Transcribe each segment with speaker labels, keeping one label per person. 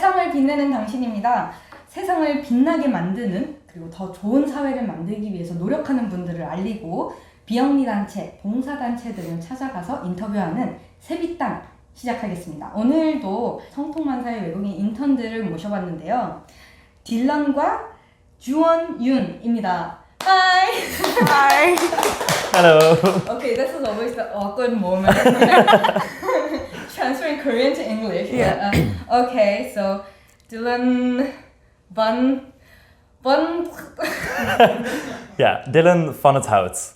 Speaker 1: 세상을 빛내는 당신입니다. 세상을 빛나게 만드는 그리고 더 좋은 사회를 만들기 위해서 노력하는 분들을 알리고 비영리단체, 봉사단체들을 찾아가서 인터뷰하는 세빛당 시작하겠습니다. 오늘도 성통만사의 외국인 인턴들을 모셔봤는데요. 딜런과 주원윤입니다. Hi!
Speaker 2: Hi!
Speaker 3: Hello!
Speaker 1: Okay, this is always the awkward moment. Transferring Korean to English.
Speaker 2: Yeah.
Speaker 1: Okay, so Dylan Van
Speaker 3: Yeah, Dylan van het Hout.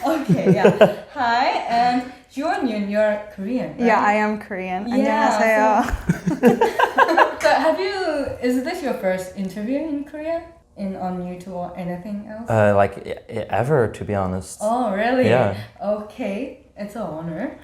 Speaker 1: Okay, yeah. Hi, and Juwon-yoon, you're Korean, right?
Speaker 2: Yeah, I am Korean.
Speaker 1: Yeah,
Speaker 2: 안녕하세요.
Speaker 1: So is this your first interview in Korea? On YouTube or anything else?
Speaker 3: Ever, to be honest.
Speaker 1: Oh, really?
Speaker 3: Yeah.
Speaker 1: Okay, it's an honor.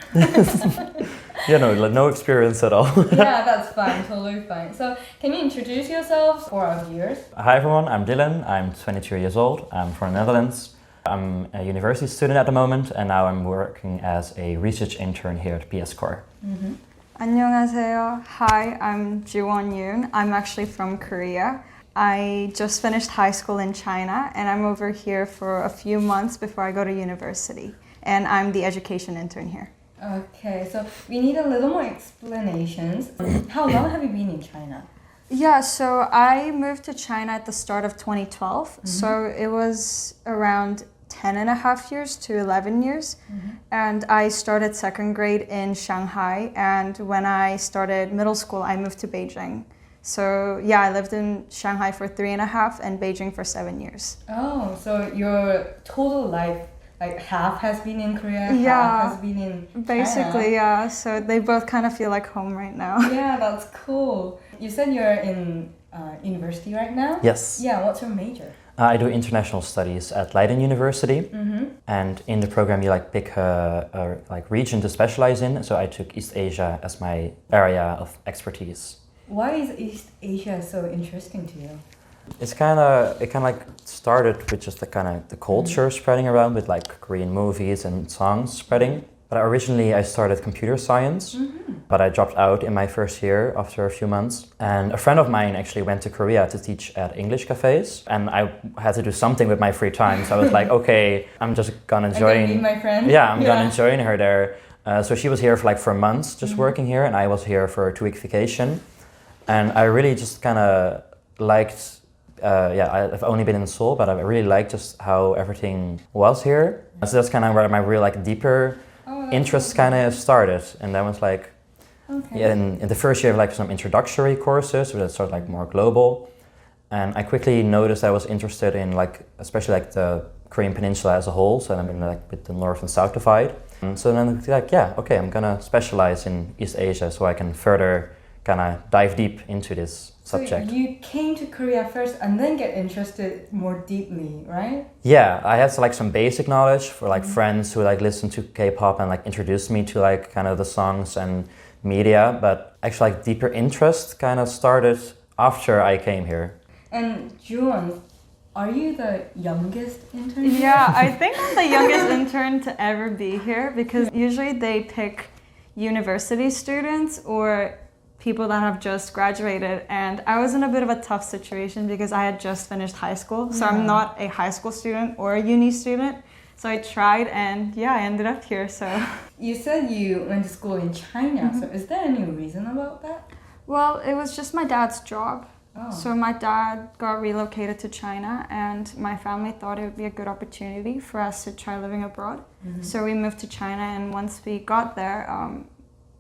Speaker 3: Yeah, no experience at all.
Speaker 1: Yeah, that's fine, totally fine. So, can you introduce yourselves for our viewers?
Speaker 3: Hi everyone, I'm Dylan. I'm 22 years old. I'm from the Netherlands. I'm a university student at the moment, and now I'm working as a research intern here at PS Core.
Speaker 1: Mm-hmm.
Speaker 2: 안녕하세요. Hi, I'm Jiwon-yoon. I'm actually from Korea. I just finished high school in China, and I'm over here for a few months before I go to university. And I'm the education intern here.
Speaker 1: Okay, so we need a little more explanations. How long have you been in China?
Speaker 2: Yeah, so I moved to China at the start of 2012.
Speaker 1: Mm-hmm.
Speaker 2: So it was around 10 and a half years to 11 years.
Speaker 1: Mm-hmm.
Speaker 2: And I started second grade in Shanghai. And when I started middle school, I moved to Beijing. So yeah, I lived in Shanghai for 3.5 and Beijing for 7 years.
Speaker 1: Oh, so your total life, like half has been in Korea,
Speaker 2: Yeah,
Speaker 1: half has been in China.
Speaker 2: Basically, yeah. So they both kind of feel like home right now.
Speaker 1: Yeah, that's cool. You said you're in university right now?
Speaker 3: Yes.
Speaker 1: Yeah, what's your major?
Speaker 3: I do international studies at Leiden University.
Speaker 1: Mm-hmm.
Speaker 3: And in the program you pick a region to specialize in. So I took East Asia as my area of expertise.
Speaker 1: Why is East Asia so interesting to you?
Speaker 3: It kind of started with just the culture spreading around with Korean movies and songs spreading. But originally I started computer science, but I dropped out in my first year after a few months. And a friend of mine actually went to Korea to teach at English cafes, and I had to do something with my free time. So I was like, okay, I'm just gonna join.
Speaker 1: Meet my friend.
Speaker 3: Yeah, I'm gonna join her there. So she was here for months, just working here, and I was here for a 2-week vacation. And I really just kind of liked. I've only been in Seoul, but I really liked just how everything was here. So that's kind of where my real deeper interest kind of started. And that was in the first year of some introductory courses, so that sort of more global. And I quickly noticed I was interested in especially the Korean Peninsula as a whole. So I'm in with the North and South divide. And so then I'm gonna specialize in East Asia so I can further kind of dive deep into this subject.
Speaker 1: So you came to Korea first and then get interested more deeply, right?
Speaker 3: Yeah, I had some basic knowledge for friends who listen to K-pop and introduced me to kind of the songs and media, but actually deeper interest kind of started after I came here.
Speaker 1: And Juwon, are you the youngest intern?
Speaker 2: Yeah, I think I'm the youngest intern to ever be here because usually they pick university students or people that have just graduated, and I was in a bit of a tough situation because I had just finished high school, so I'm not a high school student or a uni student. So I tried, and I ended up here. So
Speaker 1: you said you went to school in China. So is there any reason about that?
Speaker 2: Well, it was just my dad's job.
Speaker 1: Oh.
Speaker 2: So my dad got relocated to China, and my family thought it would be a good opportunity for us to try living abroad.
Speaker 1: Mm-hmm.
Speaker 2: So we moved to China, and once we got there,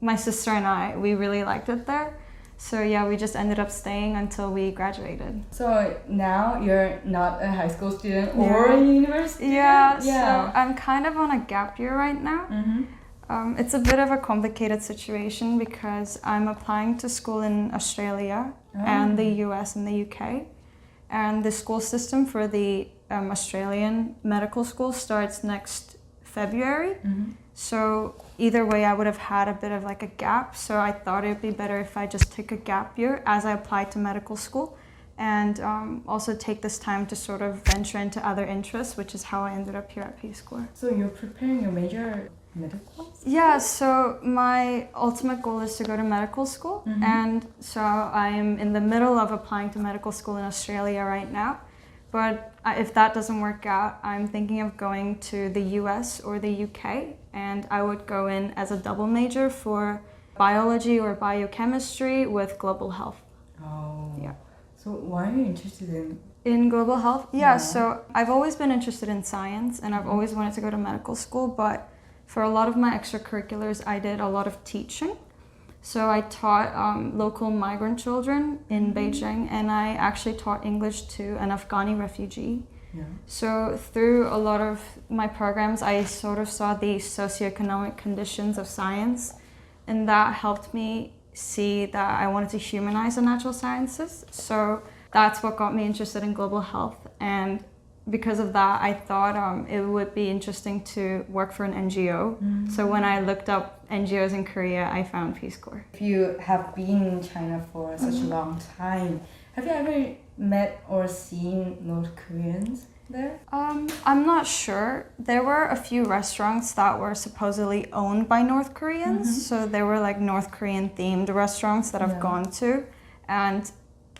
Speaker 2: my sister and I, we really liked it there. So yeah, we just ended up staying until we graduated.
Speaker 1: So now you're not a high school student or a university student?
Speaker 2: Yeah, so I'm kind of on a gap year right now.
Speaker 1: Mm-hmm.
Speaker 2: It's a bit of a complicated situation because I'm applying to school in Australia and the US and the UK. And the school system for the Australian medical school starts next February.
Speaker 1: Mm-hmm.
Speaker 2: So either way, I would have had a bit of a gap. So I thought it would be better if I just took a gap year as I applied to medical school. and also take this time to sort of venture into other interests, which is how I ended up here at Peace Corps.
Speaker 1: So you're preparing your major medical?
Speaker 2: Yeah, so my ultimate goal is to go to medical school, and so I'm in the middle of applying to medical school in Australia right now. But if that doesn't work out, I'm thinking of going to the US or the UK, and I would go in as a double major for biology or biochemistry with global health.
Speaker 1: Oh.
Speaker 2: Yeah.
Speaker 1: So why are you interested
Speaker 2: in global health? Yeah, so I've always been interested in science, and I've always wanted to go to medical school, but for a lot of my extracurriculars, I did a lot of teaching. So I taught local migrant children in Beijing, and I actually taught English to an Afghani refugee.
Speaker 1: Yeah.
Speaker 2: So through a lot of my programs, I sort of saw the socioeconomic conditions of science, and that helped me see that I wanted to humanize the natural sciences. So that's what got me interested in global health, and because of that, I thought it would be interesting to work for an NGO. So when I looked up NGOs in Korea, I found Peace Corps.
Speaker 1: If you have been in China for such a long time, have you ever met or seen North Koreans there?
Speaker 2: I'm not sure. There were a few restaurants that were supposedly owned by North Koreans. So there were like North Korean themed restaurants that I've gone to. And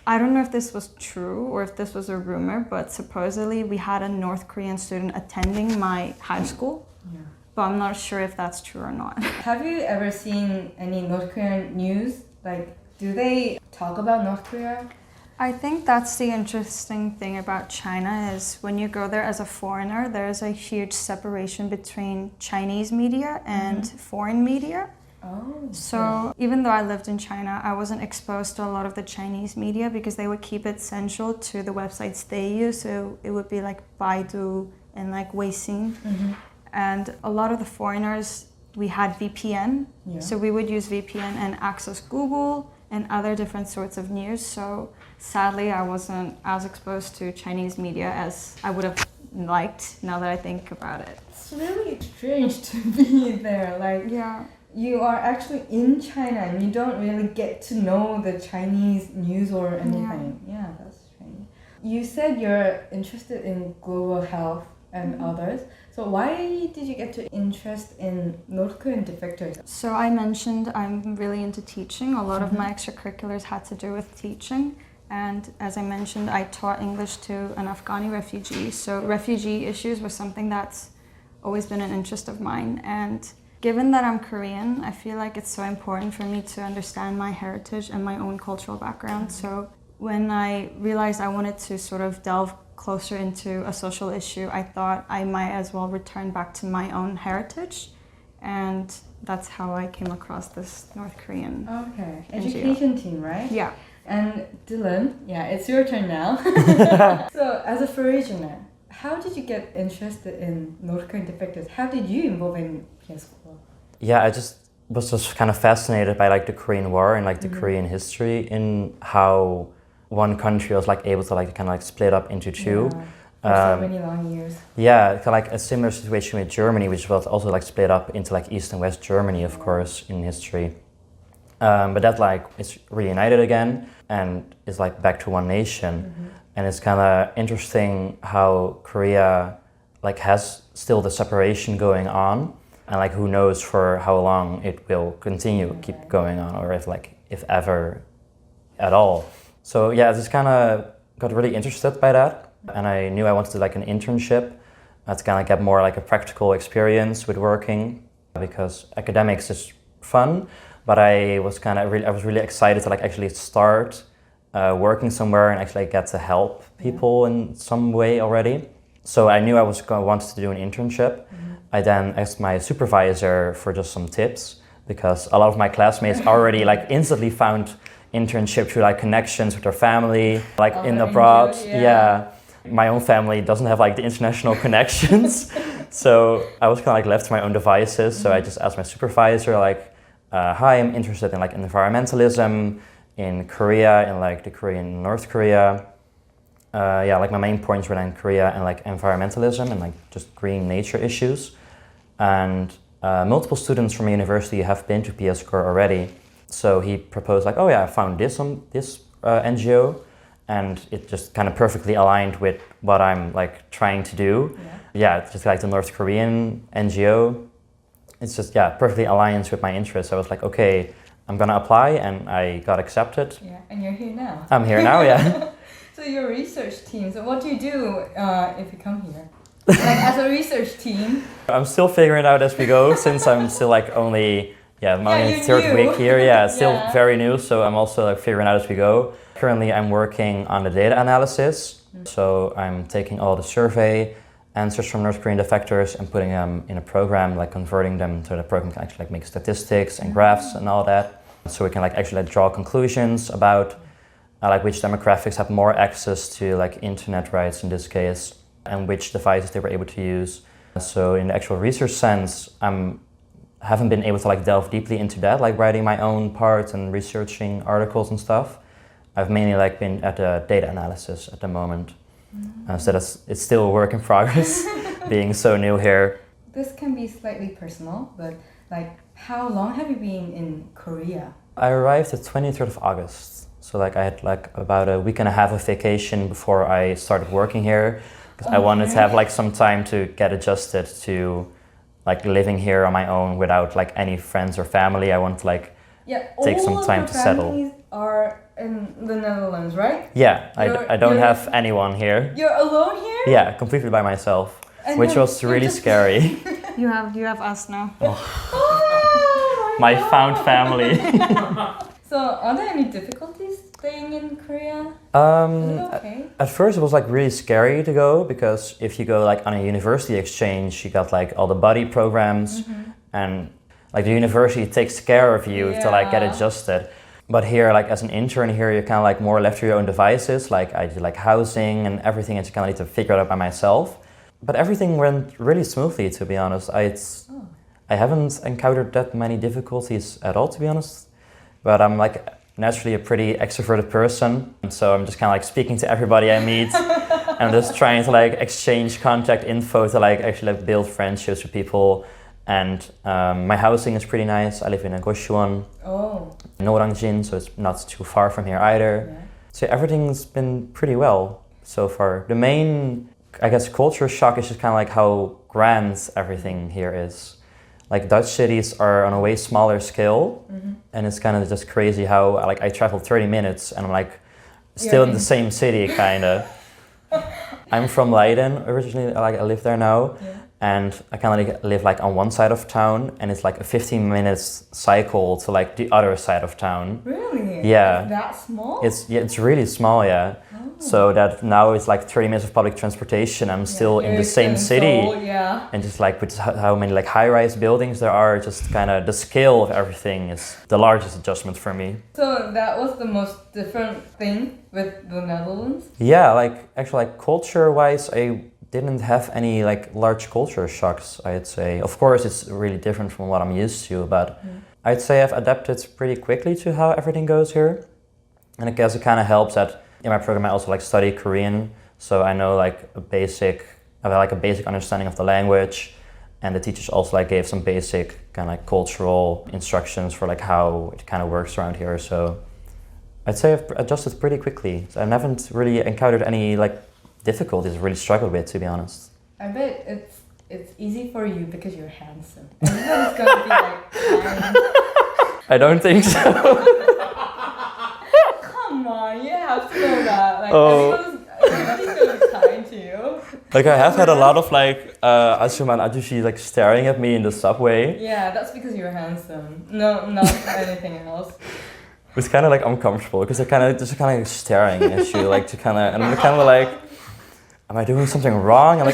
Speaker 2: I don't know if this was true or if this was a rumor, but supposedly we had a North Korean student attending my high school.
Speaker 1: Yeah.
Speaker 2: But I'm not sure if that's true or not.
Speaker 1: Have you ever seen any North Korean news? Like, do they talk about North Korea?
Speaker 2: I think that's the interesting thing about China is when you go there as a foreigner, there's a huge separation between Chinese media and foreign media.
Speaker 1: Oh.
Speaker 2: So even though I lived in China, I wasn't exposed to a lot of the Chinese media because they would keep it central to the websites they use. So it would be like Baidu and like Weixin. And a lot of the foreigners, we had VPN.
Speaker 1: Yeah.
Speaker 2: So we would use VPN and access Google and other different sorts of news. So sadly, I wasn't as exposed to Chinese media as I would have liked now that I think about it.
Speaker 1: It's really strange to be there. Like,
Speaker 2: Yeah.
Speaker 1: you are actually in China and you don't really get to know the Chinese news or anything. Yeah, that's strange. You said you're interested in global health and others. So why did you get to interest in North Korean defectors?
Speaker 2: So I mentioned I'm really into teaching. A lot of my extracurriculars had to do with teaching. And as I mentioned, I taught English to an Afghani refugee. So refugee issues was something that's always been an interest of mine. And given that I'm Korean, I feel like it's so important for me to understand my heritage and my own cultural background. So when I realized I wanted to sort of delve closer into a social issue, I thought I might as well return back to my own heritage. And that's how I came across this North Korean
Speaker 1: Okay,
Speaker 2: NGO.
Speaker 1: education team, right?
Speaker 2: Yeah.
Speaker 1: And Dylan, yeah, it's your turn now. So as a foreigner, how did you get interested in North Korean defectors? How did you involve in PS School?
Speaker 3: Yeah, I just was just kind of fascinated by like the Korean War and like the Korean history in how one country was like able to like kind of like split up into two.
Speaker 1: For so many long years.
Speaker 3: Yeah, kind of like a similar situation with Germany, which was also like split up into like East and West Germany, of course, in history. But that like it's reunited again and is like back to one nation. And it's kind of interesting how Korea like has still the separation going on, and like who knows for how long it will continue keep going on, or if ever at all. So yeah, I just kind of got really interested by that, and I knew I wanted to like an internship to kind of get more like a practical experience with working, because academics is fun, but I was really excited to like actually start working somewhere and actually get to help people in some way already. So I knew I was wanted to do an internship. I then asked my supervisor for just some tips, because a lot of my classmates already like instantly found internship through like connections with their family, like in abroad. Yeah. My own family doesn't have like the international connections. So I was kind of like left to my own devices. So I just asked my supervisor like, hi, I'm interested in like environmentalism in Korea, in like the Korean North Korea. Like my main points were in Korea and like environmentalism and like just green nature issues. And multiple students from a university have been to PS Corps already. So he proposed like, oh yeah, I found this NGO, and it just kind of perfectly aligned with what I'm like trying to do. Yeah, it's just like the North Korean NGO. It's just, yeah, perfectly aligns with my interests. I was like, okay, I'm gonna apply, and I got accepted.
Speaker 1: Yeah, and you're here now.
Speaker 3: I'm here now, yeah.
Speaker 1: So you're a research team. So what do you do if you come here? Like as a research team?
Speaker 3: I'm still figuring it out as we go, since I'm still like only, I'm only in the third week here. Yeah, it's still very new, so I'm also like figuring out as we go. Currently, I'm working on the data analysis. So I'm taking all the survey answers from North Korean defectors and putting them in a program, like converting them so the program can actually like make statistics and graphs and all that. So we can like actually like draw conclusions about like which demographics have more access to like internet rights in this case, and which devices they were able to use. So in the actual research sense, haven't been able to like delve deeply into that, like writing my own parts and researching articles and stuff. I've mainly like been at the data analysis at the moment. So it's still a work in progress, being so new here.
Speaker 1: This can be slightly personal, but like how long have you been in Korea?
Speaker 3: I arrived the 23rd of August. So like I had like about a week and a half of vacation before I started working here, because I wanted to have like some time to get adjusted to like living here on my own without like any friends or family. I want to like take some time to settle.
Speaker 1: All your families are in the Netherlands, right?
Speaker 3: Yeah, I don't have anyone here.
Speaker 1: You're alone here?
Speaker 3: Yeah, completely by myself,
Speaker 1: And
Speaker 3: which was really scary.
Speaker 2: You have us now.
Speaker 1: Oh,
Speaker 3: My
Speaker 1: God.
Speaker 3: found family.
Speaker 1: So, are there any difficulties staying in Korea? Is it okay?
Speaker 3: At first it was like really scary to go, because if you go like on a university exchange, you got like all the buddy programs, and like the university takes care of you to like get adjusted. But here, like as an intern here, you're kind of like more left to your own devices. Like I do like housing and everything, and you kind of need to figure it out by myself. But everything went really smoothly, to be honest. I haven't encountered that many difficulties at all, to be honest. But I'm like naturally a pretty extroverted person, so I'm just kind of like speaking to everybody I meet. I'm just trying to like exchange contact info to like actually like build friendships with people. And my housing is pretty nice. I live in a Goshuan, Norangjin, so it's not too far from here either.
Speaker 1: Yeah.
Speaker 3: So everything's been pretty well so far. The main, I guess, culture shock is just kind of like how grand everything here is. Like Dutch cities are on a way smaller scale, and it's kind of just crazy how like I traveled 30 minutes and I'm like still in the same city kind of. I'm from Leiden originally, like I live there now.
Speaker 1: Yeah.
Speaker 3: And I kind of like live like on one side of town, and it's like a 15 minutes cycle to like the other side of town.
Speaker 1: Really?
Speaker 3: Yeah.
Speaker 1: It's that small?
Speaker 3: It's really small, yeah. So that now it's like 30 minutes of public transportation. I'm still in the same city.
Speaker 1: Seoul, yeah.
Speaker 3: And just like with how many like high-rise buildings there are, just kind of the scale of everything is the largest adjustment for me.
Speaker 1: So that was the most different thing with the Netherlands?
Speaker 3: Yeah, like actually like culture-wise, I didn't have any like large culture shocks, I'd say. Of course, it's really different from what I'm used to, but I'd say I've adapted pretty quickly to how everything goes here. And I guess it kind of helps that in my program I also like study Korean, so I know like a basic understanding of the language, and the teachers also like gave some basic kind of like cultural instructions for like how it kind of works around here. So I'd say I've adjusted pretty quickly. So I haven't really encountered any like difficulties, really struggled with, to be honest.
Speaker 1: I bet it's easy for you because you're handsome. Everyone's gonna be like, fine.
Speaker 3: I don't think so.
Speaker 1: Come on, you have to know that. Like, everybody's gonna be kind to you.
Speaker 3: Like I have had a lot of like Asuman Adushi like staring at me in the subway.
Speaker 1: Yeah, that's because you're handsome. No, not anything else.
Speaker 3: It's kind of like uncomfortable because they're kind of like staring at you, like to kind of, and I'm kind of like, am I doing something wrong? And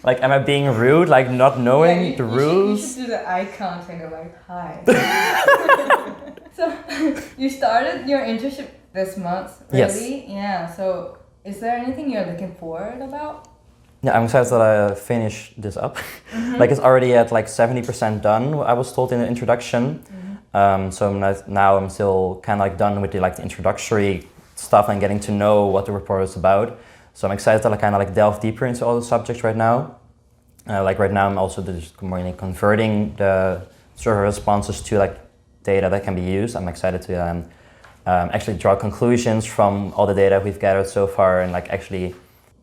Speaker 3: like, am I being rude? Like not knowing the rules?
Speaker 1: You should do the eye contact and like, hi. So you started your internship this month, really?
Speaker 3: Yes.
Speaker 1: Yeah. So is there anything you're looking forward about?
Speaker 3: Yeah, I'm excited that I finished this up. Like it's already at like 70% done, I was told in the introduction. So now I'm still kind of like done with the introductory stuff and getting to know what the report is about. So I'm excited to like kind of like delve deeper into all the subjects right now. Like right now I'm also just converting the survey responses to like data that can be used. I'm excited to actually draw conclusions from all the data we've gathered so far, and actually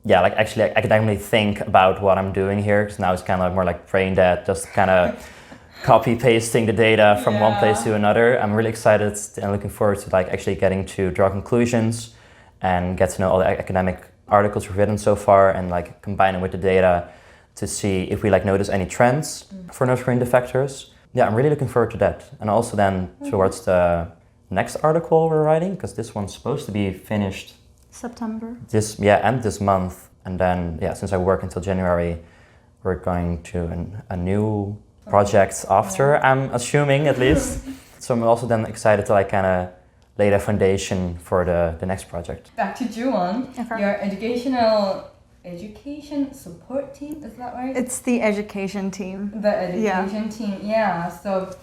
Speaker 3: academically think about what I'm doing here, because now it's kind of more like brain dead, just kind of copy pasting the data from one place to another. I'm really excited and looking forward to actually getting to draw conclusions and get to know all the academic articles we've written so far, and combine it with the data to see if we notice any trends for North Korean defectors. Yeah, I'm really looking forward to that. And also then towards the next article we're writing, because this one's supposed to be finished
Speaker 2: September.
Speaker 3: End this month. And then, since I work until January, we're going to a new project after, I'm assuming at least. So I'm also then excited to kind of lay the foundation for the next project.
Speaker 1: Back to Juwon, your education support team, is that right?
Speaker 2: It's the education team.
Speaker 1: The education team, So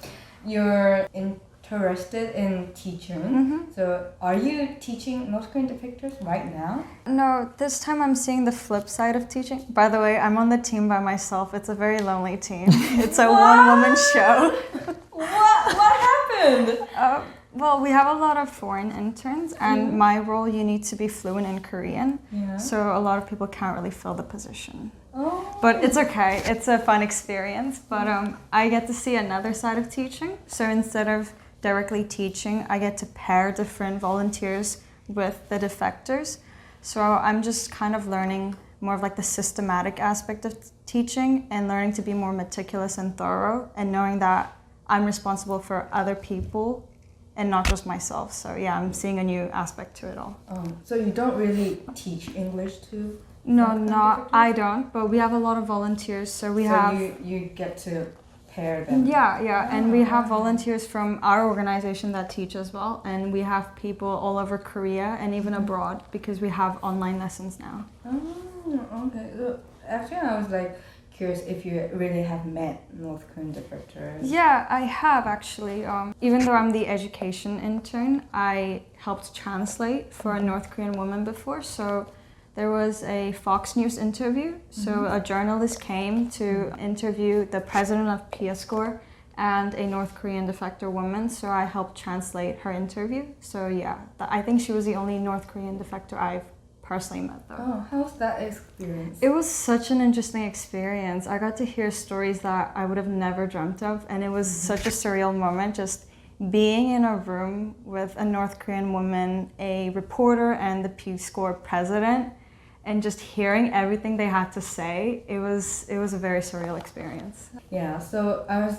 Speaker 1: you're interested in teaching. So are you teaching North Korean defectors right now?
Speaker 2: No, this time I'm seeing the flip side of teaching. By the way, I'm on the team by myself. It's a very lonely team. It's a one-woman show.
Speaker 1: What happened?
Speaker 2: Well, we have a lot of foreign interns, and my role, you need to be fluent in Korean. So a lot of people can't really fill the position. But it's okay. It's a fun experience. But I get to see another side of teaching. So instead of directly teaching, I get to pair different volunteers with the defectors. So I'm just kind of learning more of the systematic aspect of teaching, and learning to be more meticulous and thorough, and knowing that I'm responsible for other people and not just myself. So I'm seeing a new aspect to it all.
Speaker 1: So you don't really teach English to?
Speaker 2: No, I don't, but we have a lot of volunteers. So
Speaker 1: you get to pair them?
Speaker 2: Yeah, and we have volunteers from our organization that teach as well, and we have people all over Korea and even abroad, because we have online lessons now.
Speaker 1: Okay. So actually, I was curious if you really have met North Korean defectors.
Speaker 2: Yeah, I have actually. Even though I'm the education intern, I helped translate for a North Korean woman before. So there was a Fox News interview. So a journalist came to interview the president of PSCORE and a North Korean defector woman. So I helped translate her interview. So I think she was the only North Korean defector I've personally met though.
Speaker 1: How's that experience?
Speaker 2: It was such an interesting experience. I got to hear stories that I would have never dreamt of, and it was such a surreal moment, just being in a room with a North Korean woman, a reporter, and the Peace Corps president, and just hearing everything they had to say. It was a very surreal experience.
Speaker 1: Yeah, so I was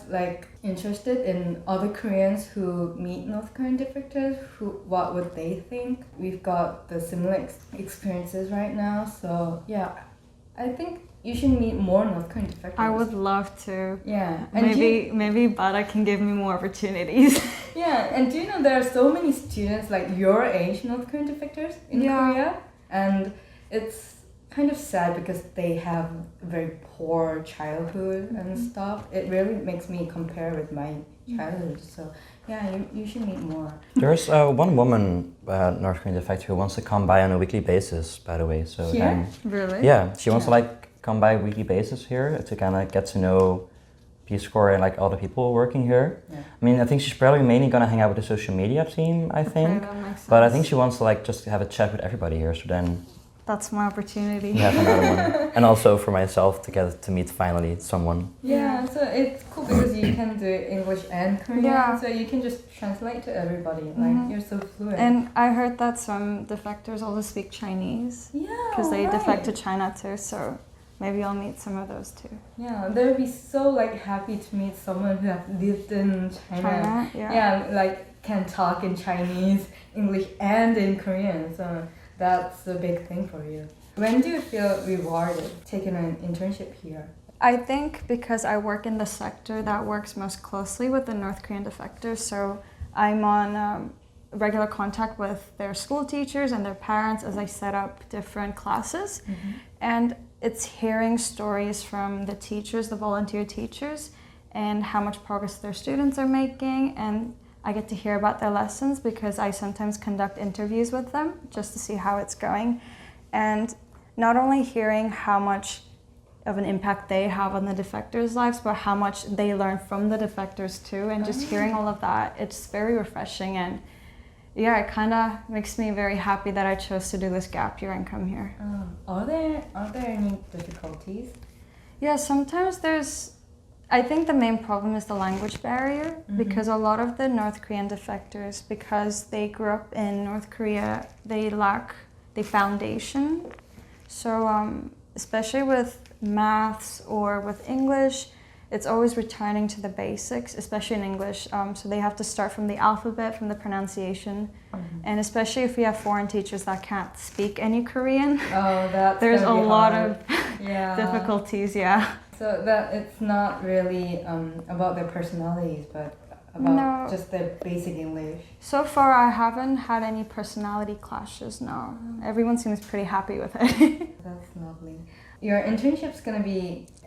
Speaker 1: interested in other Koreans who meet North Korean defectors. What would they think? We've got the similar experiences right now, so I think you should meet more North Korean defectors.
Speaker 2: I would love to.
Speaker 1: Yeah,
Speaker 2: and maybe Bada can give me more opportunities.
Speaker 1: Yeah, and do you know there are so many students your age North Korean defectors in Korea, and it's kind of sad because they have very poor childhood and stuff. It really makes me compare with my childhood. So you should meet more.
Speaker 3: There's one woman, North Korean defector, who wants to come by on a weekly basis, by the way. So
Speaker 1: here?
Speaker 2: Really?
Speaker 3: Yeah, she wants to come by weekly basis here to kind of get to know Peace Corps and all the people working here. Yeah. I mean, I think she's probably mainly gonna hang out with the social media team, I think.
Speaker 2: Okay, that makes sense.
Speaker 3: But I think she wants to just have a chat with everybody here. So then
Speaker 2: that's my opportunity.
Speaker 3: You have another one. And also for myself to get to meet finally someone.
Speaker 1: Yeah, so it's cool because you can do English and Korean, so you can just translate to everybody. You're so fluent.
Speaker 2: And I heard that some defectors also speak Chinese.
Speaker 1: Yeah,
Speaker 2: because they defect to China too, so maybe I'll meet some of those too.
Speaker 1: Yeah, they'll be so happy to meet someone who has lived in China. Yeah, can talk in Chinese, English, and in Korean. So that's a big thing for you. When do you feel rewarded taking an internship here?
Speaker 2: I think because I work in the sector that works most closely with the North Korean defectors, so I'm on regular contact with their school teachers and their parents as I set up different classes. And it's hearing stories from the teachers, the volunteer teachers, and how much progress their students are making, and I get to hear about their lessons because I sometimes conduct interviews with them just to see how it's going. And not only hearing how much of an impact they have on the defectors' lives, but how much they learn from the defectors too, and just hearing all of that, it's very refreshing. And yeah, it kind of makes me very happy that I chose to do this gap year and come here.
Speaker 1: Are there any difficulties?
Speaker 2: Yeah, sometimes I think the main problem is the language barrier because a lot of the North Korean defectors, because they grew up in North Korea, they lack the foundation. So especially with maths or with English, it's always returning to the basics, especially in English. So they have to start from the alphabet, from the pronunciation. And especially if we have foreign teachers that can't speak any Korean, there's a lot of difficulties, yeah.
Speaker 1: So that it's not really about their personalities, but about just their basic English.
Speaker 2: So far, I haven't had any personality clashes, no. Everyone seems pretty happy with it.
Speaker 1: That's lovely. Your internship's gonna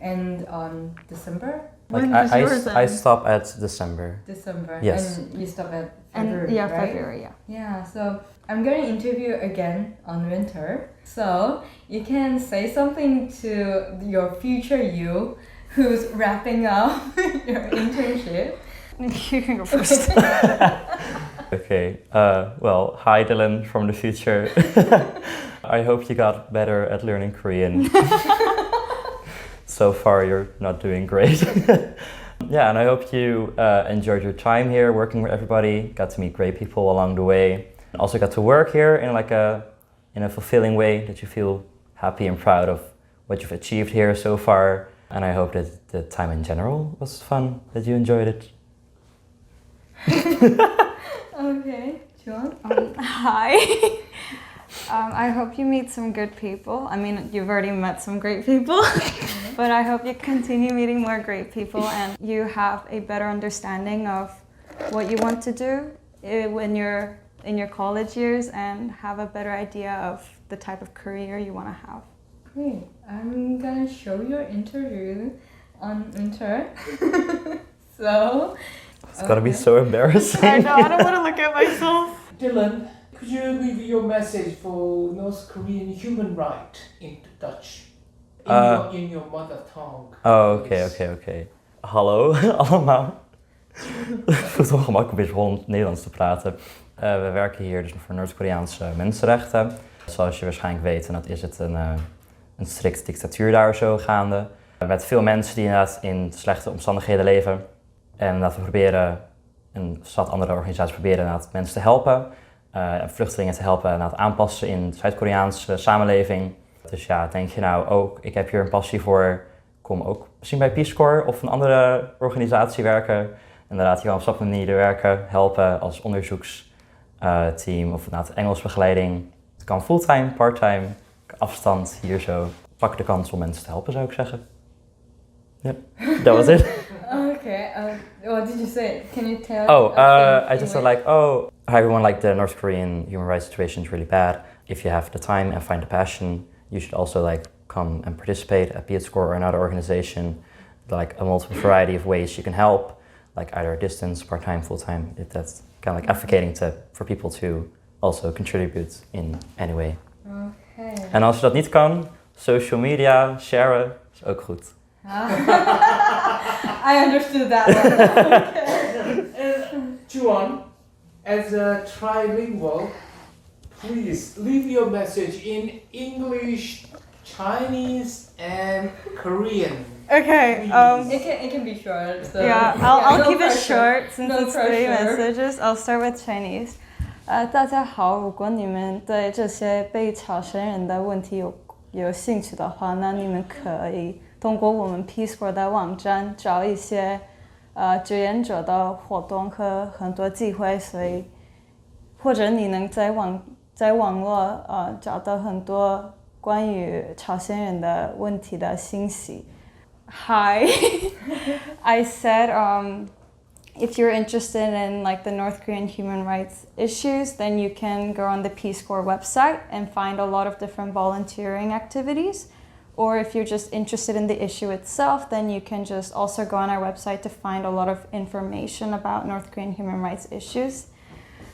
Speaker 1: end on December?
Speaker 3: Like
Speaker 2: When does yours
Speaker 3: I
Speaker 2: end?
Speaker 3: stop at December.
Speaker 1: December.
Speaker 3: Yes.
Speaker 1: And you stop at February,
Speaker 2: Yeah,
Speaker 1: right?
Speaker 2: February, yeah.
Speaker 1: Yeah, so I'm going to interview again on winter. So you can say something to your future you who's wrapping up your internship.
Speaker 2: You can go first.
Speaker 3: Okay, well, hi Dylan from the future. I hope you got better at learning Korean. So far you're not doing great. Yeah, and I hope you enjoyed your time here working with everybody, got to meet great people along the way. Also got to work here in a fulfilling way, that you feel happy and proud of what you've achieved here so far. And I hope that the time in general was fun, that you enjoyed it.
Speaker 1: Okay, John?
Speaker 2: Hi. I hope you meet some good people. I mean, you've already met some great people, but I hope you continue meeting more great people and you have a better understanding of what you want to do when you're in your college years and have a better idea of the type of career you want to have.
Speaker 1: Great. I'm gonna show your interview on winter. So
Speaker 3: It's gonna be so embarrassing.
Speaker 2: I know, I don't want to look at myself.
Speaker 4: Dylan, could you leave your message for North Korean human rights in Dutch? In your mother tongue.
Speaker 3: Oh, oké. Hallo allemaal. Het voelt ongemakkelijk om een beetje gewoon Nederlands te praten. We werken hier dus voor Noord-Koreaanse mensenrechten. Zoals je waarschijnlijk weet, en dat is het een strikt dictatuur daar zo gaande. Met veel mensen die inderdaad in slechte omstandigheden leven. En inderdaad we proberen, en zat andere organisaties proberen inderdaad mensen te helpen. Vluchtelingen te helpen inderdaad aanpassen in de Zuid-Koreaanse samenleving. Dus ja, denk je nou ook, ik heb hier een passie voor, kom ook misschien bij Peace Corps of een andere organisatie werken. Inderdaad, hier op verschillende manieren werken, helpen als onderzoeksteam of inderdaad Engelsbegeleiding. Het kan fulltime, parttime, afstand, hier zo. Pak de kans om mensen te helpen, zou ik zeggen. Ja, dat was het.
Speaker 1: okay. What did you say? Can you tell?
Speaker 3: I just said like, oh, hi everyone, like the North Korean human rights situation is really bad. If you have the time and find the passion, you should also like come and participate at Peace Corps or another organization. Like a multiple variety of ways you can help, like either distance, part-time, full-time. That's kind of like advocating for people to also contribute in any way.
Speaker 1: Okay.
Speaker 3: En als je dat niet kan, social media, sharen, is ook goed.
Speaker 1: I understood that one.
Speaker 4: Juan, as a trilingual, please leave your message in English, Chinese, and Korean.
Speaker 2: Okay,
Speaker 1: It can be short. So
Speaker 2: yeah, I'll
Speaker 1: no
Speaker 2: keep it
Speaker 1: pressure.
Speaker 2: short since
Speaker 1: No
Speaker 2: it's 3
Speaker 1: pressure.
Speaker 2: messages. I'll start with Chinese. 大家好，如果你们对这些被朝鲜人的问题有兴趣的话，那你们可以通过我们 Peace Corps 的网站找一些志愿者的活动和很多机会，所以或者你能在网络找到很多关于朝鲜人的问题的信息。Hi, I said if you're interested in like the North Korean human rights issues, then you can go on the Peace Corps website and find a lot of different volunteering activities. Or if you're just interested in the issue itself, then you can just also go on our website to find a lot of information about North Korean human rights issues.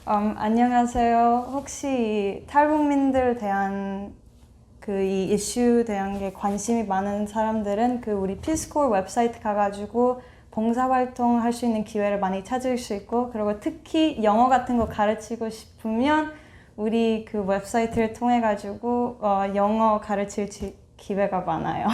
Speaker 2: 안녕하세요. 혹시 탈북민들 대한 이 이슈 대한 게 관심이 많은 사람들은 우리 피스코어 웹사이트 가가지고 봉사활동 할 수 있는 기회를 많이 찾을 수 있고 그리고 특히 영어 같은 거 가르치고 싶으면 우리 그 웹사이트를 통해 가지고 영어 가르칠 기회가 많아요.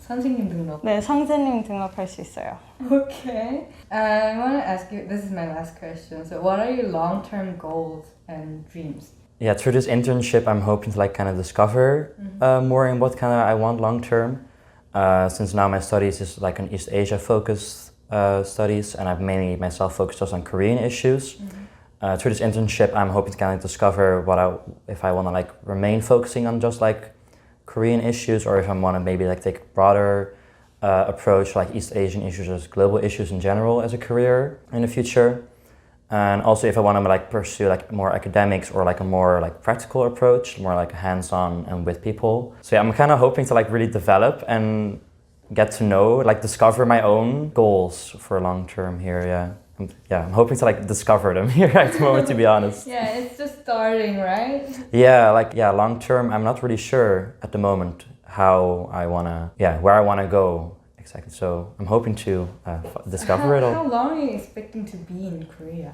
Speaker 1: 선생님 등록.
Speaker 2: 네, 선생님 등록할 수 있어요.
Speaker 1: Okay. I want to ask you, this is my last question. So what are your long-term goals and dreams?
Speaker 3: Yeah, through this internship, I'm hoping to like kind of discover more in what kind of I want long term. Since now my studies is like an East Asia focused studies, and I've mainly myself focused just on Korean issues. Through this internship, I'm hoping to kind of discover if I want to like remain focusing on just like Korean issues, or if I want to maybe like take a broader approach, like East Asian issues or global issues in general as a career in the future. And also if I want to like pursue like more academics or like a more like practical approach, more like hands-on and with people. So yeah, I'm kind of hoping to like really develop and get to know, like discover my own goals for long term here. Yeah, I'm hoping to like discover them here at the moment, to be honest.
Speaker 1: Yeah, it's just starting, right?
Speaker 3: Long term, I'm not really sure at the moment where I wanna go exactly. So I'm hoping to discover it all.
Speaker 1: How long are you expecting to be in Korea?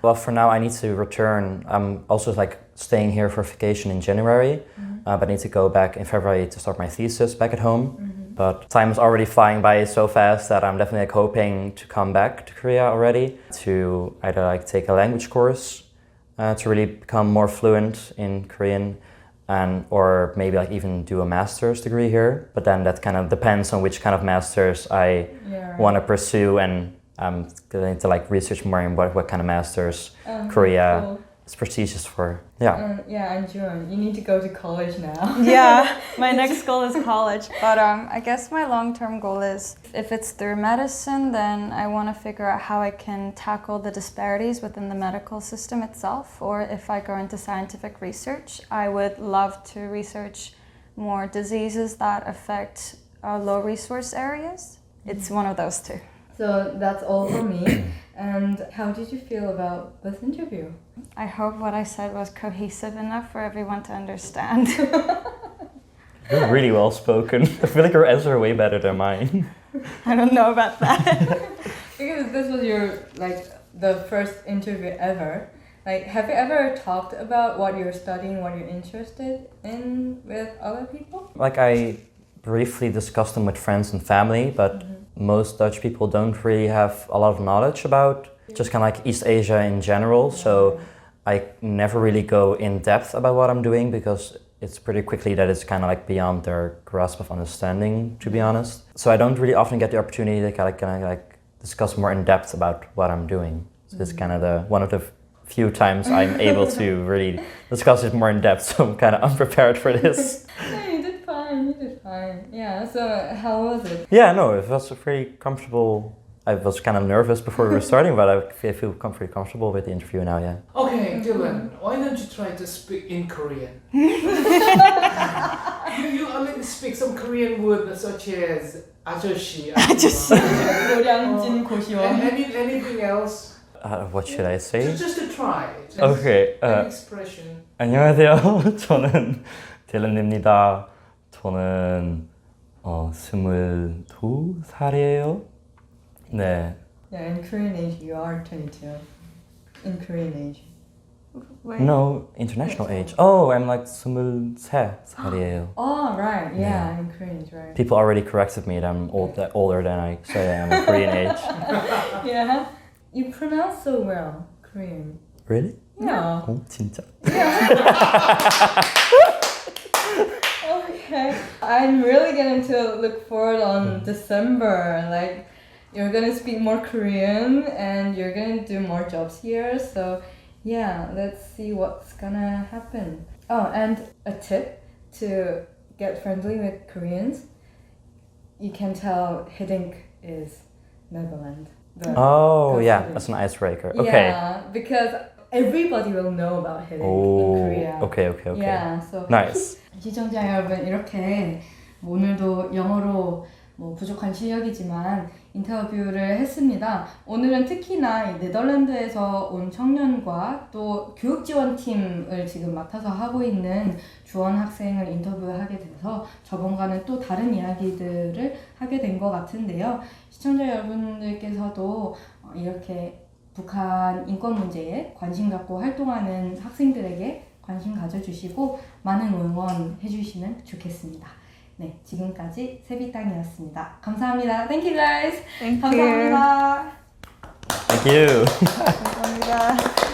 Speaker 3: Well, for now I need to return. I'm also like staying here for vacation in January, but I need to go back in February to start my thesis back at home. But time is already flying by so fast that I'm definitely like hoping to come back to Korea already to either like take a language course to really become more fluent in Korean, or maybe like even do a master's degree here. But then that kind of depends on which kind of master's I want to pursue, and I'm going to like research more in what kind of master's Korea is prestigious for.
Speaker 1: And June, you need to go to college now.
Speaker 2: Yeah, my next goal is college. But I guess my long-term goal is, if it's through medicine, then I want to figure out how I can tackle the disparities within the medical system itself. Or if I go into scientific research, I would love to research more diseases that affect low resource areas. It's one of those two.
Speaker 1: So that's all for me. And how did you feel about this interview?
Speaker 2: I hope what I said was cohesive enough for everyone to understand.
Speaker 3: You're really well spoken. I feel like your answers are way better than mine.
Speaker 2: I don't know about that.
Speaker 1: Because this was your the first interview ever. Like, have you ever talked about what you're studying, what you're interested in with other people?
Speaker 3: Like I briefly discussed them with friends and family, but most Dutch people don't really have a lot of knowledge about just kind of like East Asia in general. So I never really go in depth about what I'm doing because it's pretty quickly that it's kind of like beyond their grasp of understanding, to be honest. So I don't really often get the opportunity to kind of discuss more in depth about what I'm doing. So it's kind of one of the few times I'm able to really discuss it more in depth. So I'm kind of unprepared for this.
Speaker 1: You did fine. Yeah, so how was it?
Speaker 3: Yeah, no, it was pretty comfortable. I was kind of nervous before we were starting, but I feel pretty comfortable with the interview now, yeah.
Speaker 4: Okay, Dylan, why don't you try to speak in Korean? You already speak some Korean words such as 아저씨.
Speaker 1: 노량진 고시원.
Speaker 4: Anything else?
Speaker 3: What should I say?
Speaker 4: Just to try.
Speaker 3: Okay.
Speaker 4: An expression.
Speaker 3: 안녕하세요. 저는 딜런입니다. 저는 22살이에요. 네.
Speaker 1: Yeah, in Korean age you are 22. In Korean age.
Speaker 2: Wait.
Speaker 3: No, international age. Oh, I'm like 23살이에요.
Speaker 1: Oh, right. Yeah, in Korean age, right.
Speaker 3: People already corrected me that I'm older than I say I am in Korean age.
Speaker 1: Yeah. You pronounce so well Korean.
Speaker 3: Really?
Speaker 1: Yeah.
Speaker 3: 진짜?
Speaker 1: Okay. I'm really getting to look forward on December. Like, you're gonna speak more Korean and you're gonna do more jobs here. So, yeah, let's see what's gonna happen. Oh, and a tip to get friendly with Koreans. You can tell Hiddink is Netherlands.
Speaker 3: Oh, yeah, that's an icebreaker. Okay.
Speaker 1: Yeah, because everybody will know about Hiddink in Korea.
Speaker 3: Okay.
Speaker 1: Yeah, so
Speaker 3: Nice.
Speaker 1: 시청자 여러분, 이렇게 오늘도 영어로 부족한 실력이지만 인터뷰를 했습니다. 오늘은 특히나 네덜란드에서 온 청년과 또 교육지원팀을 지금 맡아서 하고 있는 주원 학생을 인터뷰하게 돼서 저번과는 또 다른 이야기들을 하게 된 것 같은데요. 시청자 여러분들께서도 이렇게 북한 인권 문제에 관심 갖고 활동하는 학생들에게 관심 가져주시고 많은 응원해 주시면 좋겠습니다. 네, 지금까지 세비땅이었습니다. 감사합니다. Thank you guys.
Speaker 2: Thank you.
Speaker 1: 감사합니다.
Speaker 3: Thank you.
Speaker 2: 감사합니다.